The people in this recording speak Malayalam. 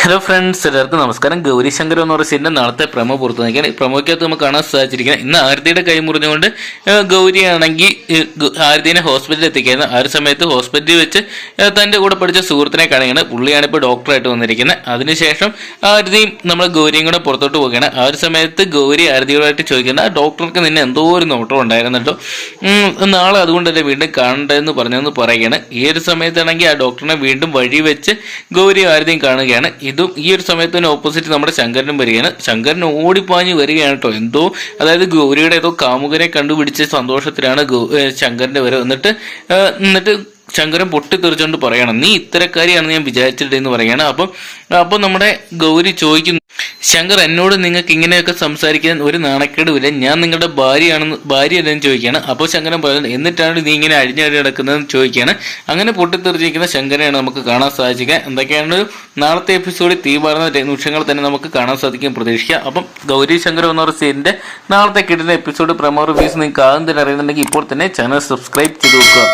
ഹലോ ഫ്രണ്ട്സ്, എല്ലാവർക്കും നമസ്കാരം. ഗൗരി ശങ്കർ എന്ന് പറയുന്ന സീരിയലിന്റെ നാളത്തെ പ്രമോ പുറത്തു നിൽക്കുകയാണ്. ഈ പ്രമോക്കകത്ത് നമുക്ക് കാണാൻ സാധിച്ചിരിക്കുന്നത് ഇന്ന് ആരതിയുടെ കൈ മുറിഞ്ഞുകൊണ്ട് ഗൗരിയാണെങ്കിൽ ആരതിനെ ഹോസ്പിറ്റലിൽ എത്തിക്കുകയായിരുന്നു. ആ ഒരു സമയത്ത് ഹോസ്പിറ്റലിൽ വെച്ച് തൻ്റെ കൂടെ പഠിച്ച സുഹൃത്തിനെ കാണുകയാണ്. പുള്ളിയാണ് ഇപ്പോൾ ഡോക്ടറായിട്ട് വന്നിരിക്കുന്നത്. അതിനുശേഷം ആരതിയും നമ്മൾ ഗൗരിയും കൂടെ പുറത്തോട്ട് പോവുകയാണ്. ആ ഒരു സമയത്ത് ഗൗരി ആരതിയോടായിട്ട് ചോദിക്കുന്നത്, ആ ഡോക്ടർക്ക് നിന്നെ എന്തോ ഒരു നോട്ടം ഉണ്ടായിരുന്നല്ലോ, നാളെ അതുകൊണ്ടല്ലേ വീണ്ടും കാണണ്ടെന്ന് പറഞ്ഞതെന്ന് പറയുകയാണ്. ഈ ഒരു സമയത്താണെങ്കിൽ ആ ഡോക്ടറിനെ വീണ്ടും വഴി വെച്ച് ഗൗരി ആരതിയും കാണുകയാണ്. ഇതും ഈ ഒരു സമയത്ത് തന്നെ ഓപ്പോസിറ്റ് നമ്മുടെ ശങ്കരനും വരികയാണ്. ശങ്കരൻ ഓടിപ്പാഞ്ഞ് വരികയാണ് കേട്ടോ. എന്തോ അതായത് ഗൗരിയുടെ ഏതോ കാമുകനെ കണ്ടുപിടിച്ച സന്തോഷത്തിലാണ് ശങ്കരന്റെ വരെ. എന്നിട്ട് ശങ്കരൻ പൊട്ടിത്തെറിച്ചുകൊണ്ട് പറയണം, നീ ഇത്തരക്കാരിയാണെന്ന് ഞാൻ വിചാരിച്ചിട്ടെന്ന് പറയാണ്. അപ്പം നമ്മുടെ ഗൗരി ചോദിക്കുന്നു, ശങ്കർ എന്നോട് നിങ്ങൾക്ക് ഇങ്ങനെയൊക്കെ സംസാരിക്കാൻ ഒരു നാണക്കേടുമില്ല, ഞാൻ നിങ്ങളുടെ ഭാര്യയല്ലെന്ന് ചോദിക്കുകയാണ്. അപ്പോൾ ശങ്കരൻ പറയുന്നത്, എന്നിട്ടാണ് നീ ഇങ്ങനെ അഴിഞ്ഞടി നടക്കുന്നതെന്ന് ചോദിക്കുകയാണ്. അങ്ങനെ പൊട്ടിത്തെറിച്ചിരിക്കുന്ന ശങ്കരനെയാണ് നമുക്ക് കാണാൻ സാധിക്കുക. എന്തൊക്കെയാണ് നാളത്തെ എപ്പിസോഡിൽ തീപാറുന്ന നിമിഷങ്ങൾ തന്നെ നമുക്ക് കാണാൻ സാധിക്കും, പ്രതീക്ഷിക്കുക. അപ്പം ഗൗരി ശങ്കർ എന്ന ഒരു സീരിയലിന്റെ നാളത്തെ കിട്ടുന്ന എപ്പിസോഡ് പ്രമോ റിവ്യൂസ് നിങ്ങൾക്ക് ആദ്യം തന്നെ അറിയുന്നുണ്ടെങ്കിൽ ഇപ്പോൾ തന്നെ ചാനൽ സബ്സ്ക്രൈബ് ചെയ്ത് നോക്കുക.